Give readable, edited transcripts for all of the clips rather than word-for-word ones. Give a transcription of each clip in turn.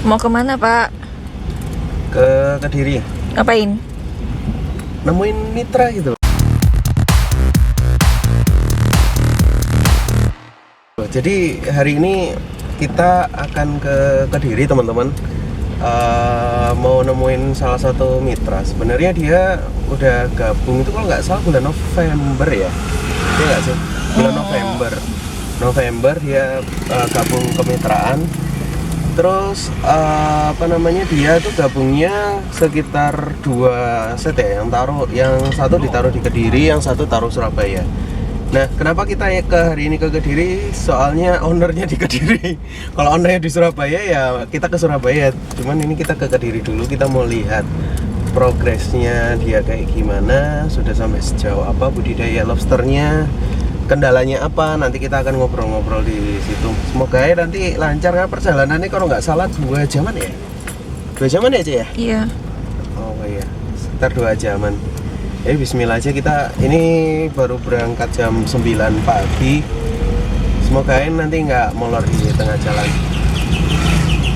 Mau kemana, Pak? Ke Kediri. Ngapain? Nemuin mitra gitu. Jadi hari ini kita akan ke Kediri, teman-teman. Mau nemuin salah satu mitra. Sebenarnya dia udah gabung itu kalau nggak salah bulan November ya. Iya nggak sih? Bulan November dia gabung kemitraan. Terus dia tuh gabungnya sekitar 2 set ya, yang satu ditaruh di Kediri, yang satu taruh Surabaya. Nah, kenapa kita hari ini ke Kediri? Soalnya ownernya di Kediri. Kalau ownernya di Surabaya ya kita ke Surabaya. Cuman ini kita ke Kediri dulu, kita mau lihat progresnya dia kayak gimana, sudah sampai sejauh apa budidaya lobsternya, kendalanya apa. Nanti kita akan ngobrol-ngobrol di situ. Semoga ya nanti lancar kan perjalanannya. Kalau nggak salah 2 jaman ya? 2 jaman ya, Cik ya? Iya. Oh iya, sekitar 2 jaman. Bismillah aja, kita ini baru berangkat jam 9 pagi. Semoga nanti nggak molor di tengah jalan.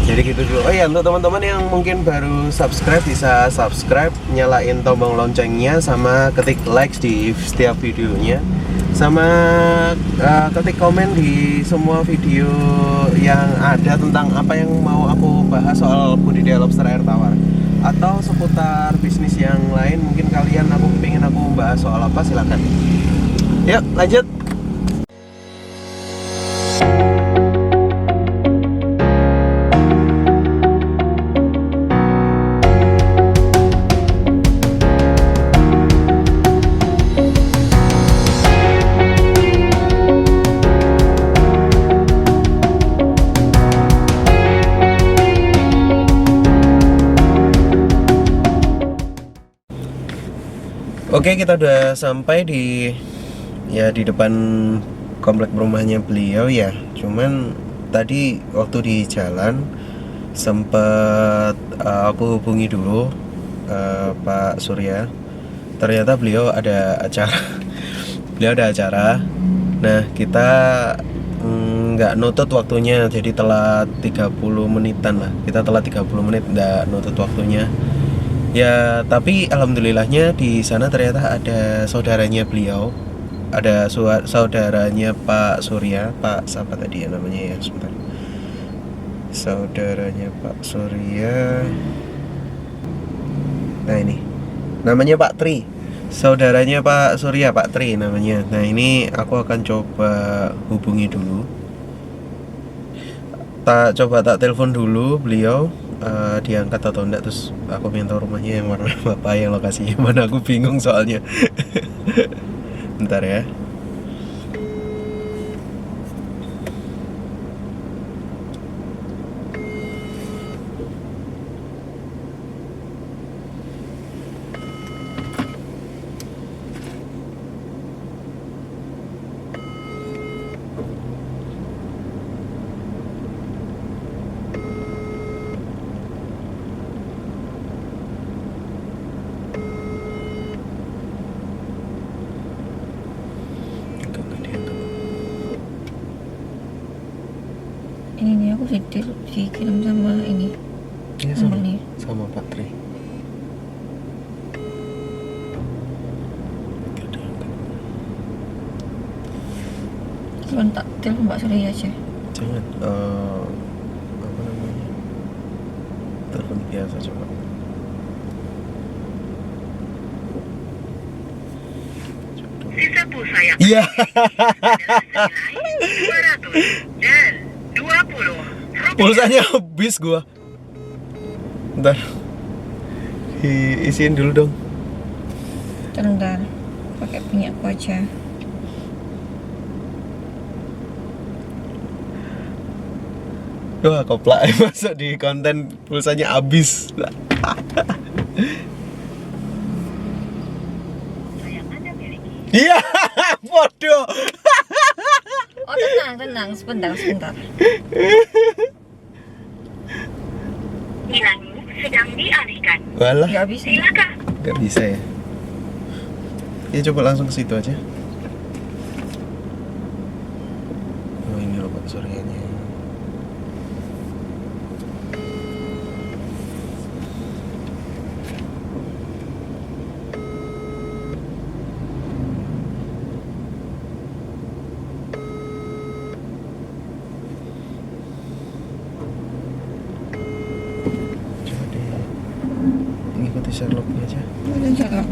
Jadi gitu dulu. Oh iya, untuk teman-teman yang mungkin baru subscribe, bisa subscribe, nyalain tombol loncengnya, sama ketik like di setiap videonya, sama ketik komen di semua video yang ada tentang apa yang mau aku bahas soal budidaya lobster air tawar atau seputar bisnis yang lain. Mungkin kalian pengen aku bahas soal apa, silakan. Yuk lanjut. Oke, kita udah sampai di depan komplek rumahnya beliau ya. Cuman tadi waktu di jalan sempet aku hubungi dulu Pak Surya. Ternyata beliau ada acara. Beliau ada acara. Nah, kita nggak nutut waktunya, jadi telat 30 menitan lah. Kita telat 30 menit, nggak nutut waktunya. Ya, tapi alhamdulillahnya di sana ternyata ada saudaranya beliau, ada saudaranya Pak Surya, Pak siapa tadi ya namanya ya, sebentar. Saudaranya Pak Surya. Nah ini, namanya Pak Tri. Saudaranya Pak Surya, Pak Tri namanya. Nah ini aku akan coba hubungi dulu. Coba telepon dulu beliau. Diangkat atau enggak, terus aku minta rumahnya yang warna apa, yang lokasinya mana, aku bingung soalnya. Bentar ya. Ini nih aku dikirim sama ini. Iya, sama Pak Tri. Cuman tak telepon Mbak Surya aja. Jangan, apa namanya? Telepon biasa coba. Sisa pulsa yang Iya. adalah senilai 200 dan 20 rupiah. Pulsanya habis gua. Bentar. Isiin dulu dong. Bentar, pakai punya aku aja. Wah, koplak masuk di konten pulsanya habis. Yang Anda miliki. Iya, bodoh. Oh tenang, sebentar. Nilaimu sedang dialihkan. Walah, Gak bisa. Silakan. nggak bisa ya. Ya coba langsung ke situ aja. Oh ini loh Pak Suryanya. Sherlocknya aja. Itu Sherlock.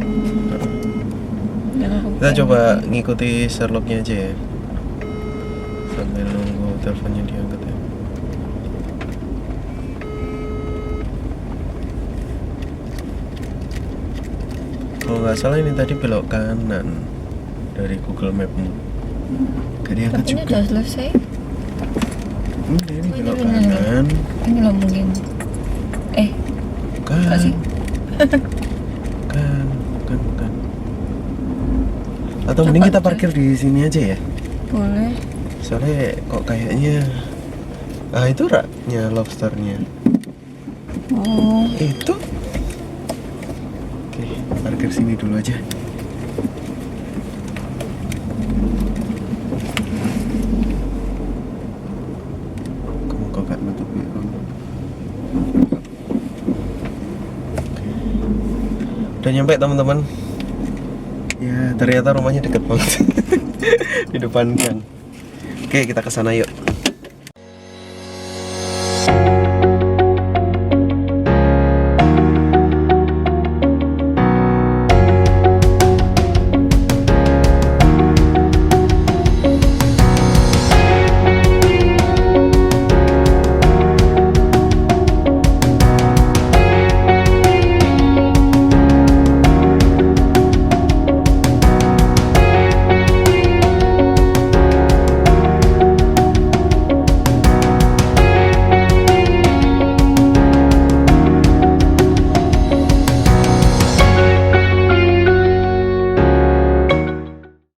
Kita coba ngikuti Sherlocknya aja ya. Sambil nunggu teleponnya diangkat ya. Kalau nggak salah ini tadi belok kanan dari Google Map-mu. Gak diangkat Tapi ini juga. udah selesai. Ini belok kanan. Ini loh mungkin. Bukan. Apa sih? Bukan. Atau mending kita parkir di sini aja ya. Boleh. Soalnya kok kayaknya itu raknya lobsternya. Oh, Itu. Oke, parkir sini dulu aja. Kamu kok gak nutup ya? Udah nyampe teman-teman. Ya ternyata rumahnya deket banget. Di depan kan. Oke kita kesana yuk.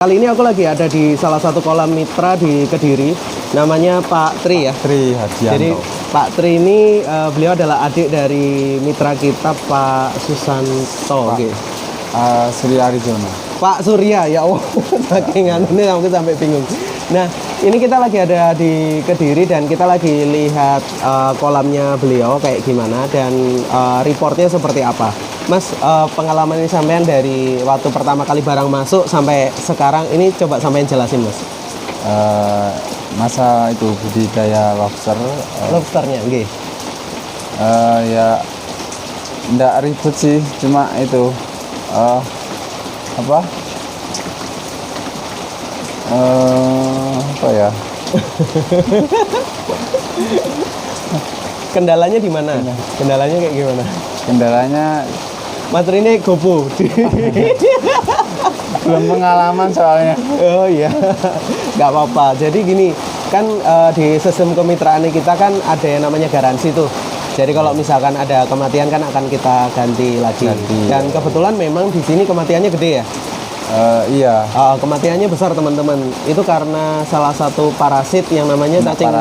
Kali ini aku lagi ada di salah satu kolam mitra di Kediri, namanya Pak Tri ya. Tri Hardianto. Jadi Pak Tri ini beliau adalah adik dari mitra kita Pak Susanto. Pak. Oke. Surya Arizono. Pak Surya ya Allah, saking ini aku sampai bingung. Nah ini kita lagi ada di Kediri dan kita lagi lihat kolamnya beliau kayak gimana dan reportnya seperti apa. Mas, pengalaman ini sampean dari waktu pertama kali barang masuk sampai sekarang ini coba sampean jelasin Mas. Masa itu budidaya lobster. Lobsternya, nggih. Ya ndak ribet sih, cuma itu apa ya? Kendalanya di mana? Kendalanya kayak gimana? Kendalanya Mas Tri ini gopo. belum pengalaman soalnya. Oh iya, nggak apa-apa. Jadi gini, kan di sistem kemitraan kita kan ada yang namanya garansi tuh. Jadi kalau misalkan ada kematian kan akan kita ganti lagi. Dan kebetulan memang di sini kematiannya gede ya. Iya. Kematiannya besar teman-teman. Itu karena salah satu parasit yang namanya cacing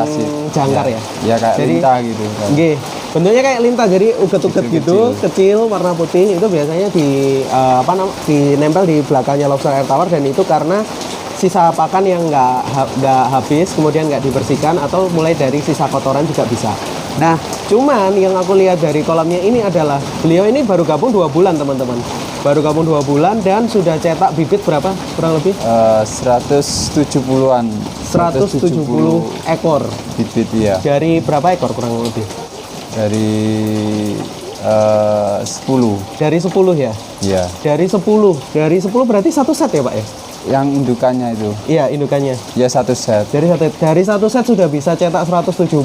jangkar ya. Ya kayak Jadi, lintah gitu. Kan. Nggih. Bentuknya kayak lintah, jadi uget-uget gitu, kecil, warna putih. Itu biasanya dinempel di belakangnya lobster air tawar dan itu karena sisa pakan yang nggak habis, kemudian nggak dibersihkan atau mulai dari sisa kotoran juga bisa. Nah, cuman yang aku lihat dari kolamnya ini adalah beliau ini baru gabung 2 bulan teman-teman. Baru gabung 2 bulan dan sudah cetak bibit berapa kurang lebih? 170-an. 170 ekor. Bibit ya. Dari berapa ekor kurang lebih? Dari 10. Dari 10 ya? Iya. Dari 10 berarti satu set ya Pak ya? Yang indukannya itu. Iya, indukannya. Ya satu set. Dari satu set sudah bisa cetak 170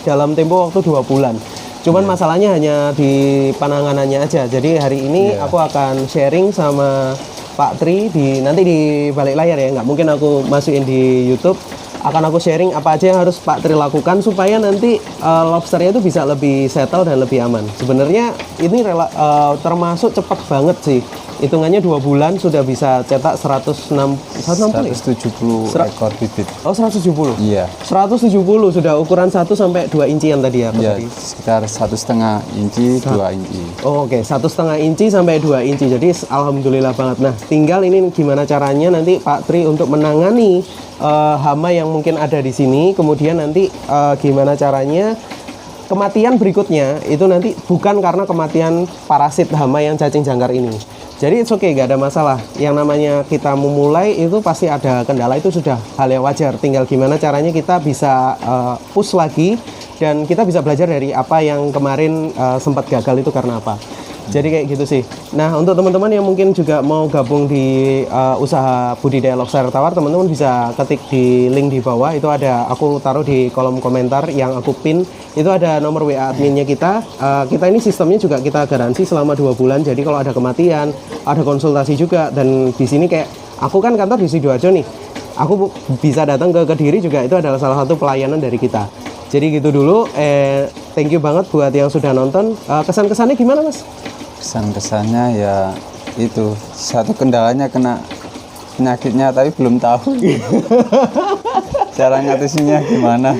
dalam tempo waktu 2 bulan. Cuman masalahnya hanya di penanganannya aja. Jadi hari ini aku akan sharing sama Pak Tri nanti di balik layar ya. Nggak mungkin aku masukin di YouTube. Akan aku sharing apa aja yang harus Pak Tri lakukan supaya nanti lobsternya itu bisa lebih settle dan lebih aman. Sebenarnya ini termasuk cepat banget sih. Hitungannya 2 bulan sudah bisa cetak 170 ekor bibit. Oh 170? Iya. 170 sudah ukuran 1 sampai 2 incian tadi ya Pak? Iya, sekitar 1,5 inci, 2 inci. Oh oke, 1,5 inci sampai 2 inci. Jadi alhamdulillah banget. Nah tinggal ini gimana caranya nanti Pak Tri untuk menangani hama yang mungkin ada di sini. Kemudian nanti gimana caranya kematian berikutnya itu nanti bukan karena kematian parasit hama yang cacing jangkar ini. Jadi it's okay, gak ada masalah. Yang namanya kita memulai itu pasti ada kendala, itu sudah hal yang wajar. Tinggal gimana caranya kita bisa push lagi dan kita bisa belajar dari apa yang kemarin sempat gagal itu karena apa. Jadi kayak gitu sih. Nah, untuk teman-teman yang mungkin juga mau gabung di usaha budidaya lobster air tawar, teman-teman bisa ketik di link di bawah. Itu ada, aku taruh di kolom komentar yang aku pin. Itu ada nomor WA adminnya kita. Kita ini sistemnya juga kita garansi selama 2 bulan. Jadi kalau ada kematian, ada konsultasi juga. Dan di sini kayak aku kan kantor di Sidoarjo nih. Aku bisa datang ke Kediri juga, itu adalah salah satu pelayanan dari kita. Jadi gitu dulu. Thank you banget buat yang sudah nonton. Kesan-kesannya gimana, Mas? Kesan-kesannya ya itu, satu kendalanya kena penyakitnya tapi belum tahu cara ngatasinnya gimana.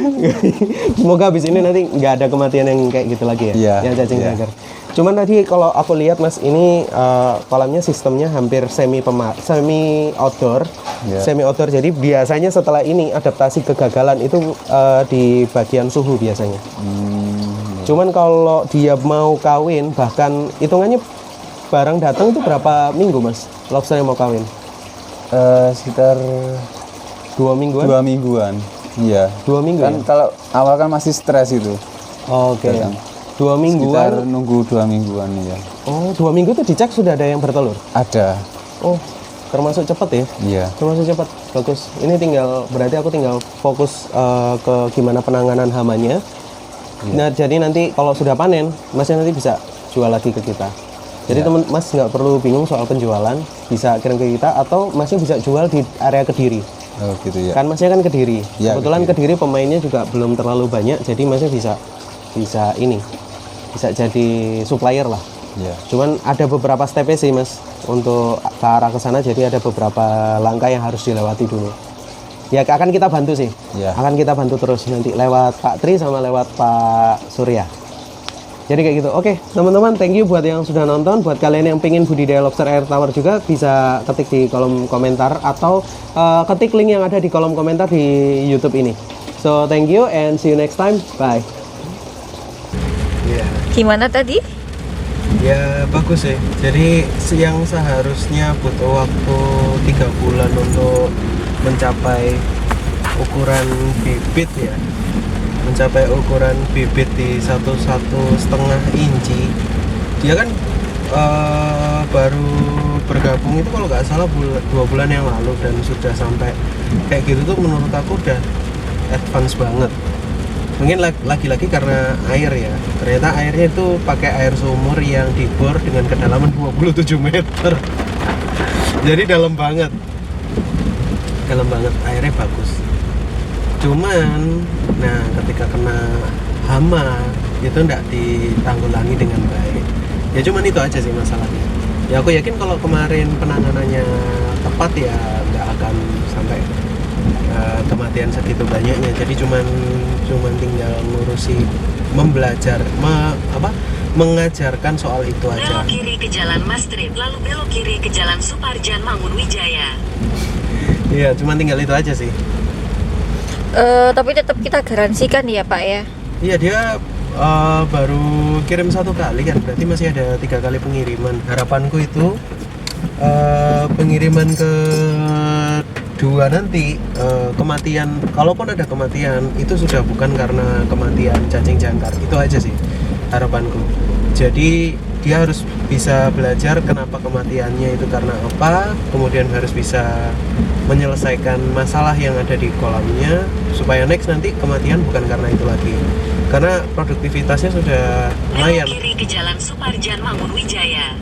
Semoga habis ini nanti nggak ada kematian yang kayak gitu lagi ya, Iya, yang cacing iya. cacar. Cuman tadi kalau aku lihat Mas, ini kolamnya sistemnya hampir semi outdoor, Iya. semi outdoor. Jadi biasanya setelah ini adaptasi kegagalan itu di bagian suhu biasanya. Cuman kalau dia mau kawin, bahkan hitungannya barang datang itu berapa minggu Mas? Lobster yang mau kawin? Sekitar 2 mingguan? 2 mingguan. Iya. 2 minggu Kan ya? kalau awal kan masih stres itu. Oke. Datang. 2 Sekitar mingguan. nunggu 2 mingguan ya. Oh, 2 minggu itu dicek sudah ada yang bertelur? Ada. Oh, termasuk cepat ya? Iya. Termasuk cepat, bagus. Ini berarti aku tinggal fokus ke gimana penanganan hamanya. Nah, jadi nanti kalau sudah panen, Masnya nanti bisa jual lagi ke kita. Jadi teman Mas nggak perlu bingung soal penjualan, bisa kirim ke kita atau Masnya bisa jual di area Kediri. Oh gitu ya. Kan Masnya kan Kediri. Ya, Kebetulan Kediri pemainnya juga belum terlalu banyak, jadi Masnya bisa jadi supplier lah. Iya. Cuman ada beberapa stepnya sih Mas untuk ke arah ke sana, jadi ada beberapa langkah yang harus dilewati dulu. Ya akan kita bantu sih. Ya. Akan kita bantu terus nanti lewat Pak Tri sama lewat Pak Surya. Jadi kayak gitu. Oke, teman-teman, thank you buat yang sudah nonton. Buat kalian yang pengen budidaya lobster air tawar juga bisa ketik di kolom komentar atau ketik link yang ada di kolom komentar di YouTube ini. So, thank you and see you next time. Bye. Gimana tadi? Ya bagus sih. Jadi yang seharusnya butuh waktu 3 bulan untuk mencapai ukuran bibit ya, mencapai ukuran bibit di 1,5 inci. Dia kan baru bergabung itu kalau nggak salah 2 bulan yang lalu dan sudah sampai kayak gitu tuh menurut aku udah advance banget. Mungkin lagi-lagi karena air ya, ternyata airnya itu pakai air sumur yang dibor dengan kedalaman 27 meter. Jadi dalam banget, airnya bagus. Cuman, nah ketika kena hama itu nggak ditanggulangi dengan baik. Ya cuman itu aja sih masalahnya. Ya aku yakin kalau kemarin penanganannya tepat ya nggak akan sampai kematian segitu banyaknya. Jadi cuman tinggal ngurusi mengajarkan soal itu aja. Belok kiri ke Jalan Mastrip, lalu belok kiri ke Jalan Suparjan Mangunwijaya. Iya, cuman tinggal itu aja sih. Tapi tetap kita garansikan ya Pak ya. Iya, dia baru kirim 1 kali kan, berarti masih ada 3 kali pengiriman. Harapanku itu pengiriman ke 2 nanti kematian, kalaupun ada kematian itu sudah bukan karena kematian cacing jangkar. Itu aja sih harapanku. Jadi dia harus bisa belajar kenapa kematiannya itu karena apa, kemudian harus bisa menyelesaikan masalah yang ada di kolamnya supaya next nanti kematian bukan karena itu lagi, karena produktivitasnya sudah lumayan. Belok kiri ke Jalan Suparjan Mangunwijaya.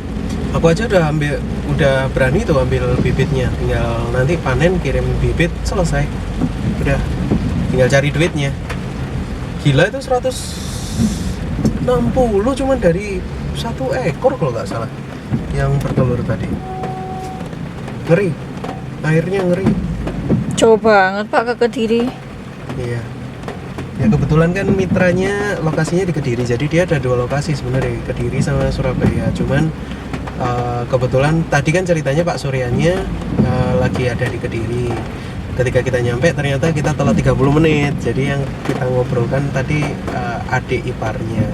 Aku aja udah berani tuh ambil bibitnya, tinggal nanti panen kirim bibit selesai, udah tinggal cari duitnya. Gila itu 160 cuman dari 1 ekor kalau nggak salah yang bertelur tadi. Ngeri, airnya ngeri. Jauh banget Pak ke Kediri. Iya. Ya kebetulan kan mitranya lokasinya di Kediri, jadi dia ada 2 lokasi sebenarnya, Kediri sama Surabaya. Cuman kebetulan tadi kan ceritanya Pak Suryanya lagi ada di Kediri. Ketika kita nyampe ternyata kita telat 30 menit. Jadi yang kita ngobrolkan tadi adik iparnya.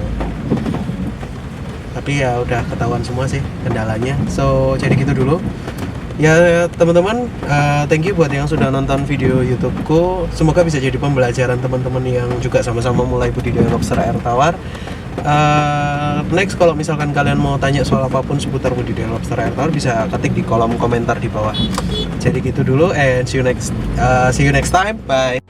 Tapi ya udah ketahuan semua sih kendalanya. So jadi gitu dulu. Ya teman-teman, thank you buat yang sudah nonton video YouTubeku. Semoga bisa jadi pembelajaran teman-teman yang juga sama-sama mulai budidaya lobster air tawar. Next, kalau misalkan kalian mau tanya soal apapun seputar budidaya lobster air tawar, bisa ketik di kolom komentar di bawah. Jadi gitu dulu, and see you next time. Bye.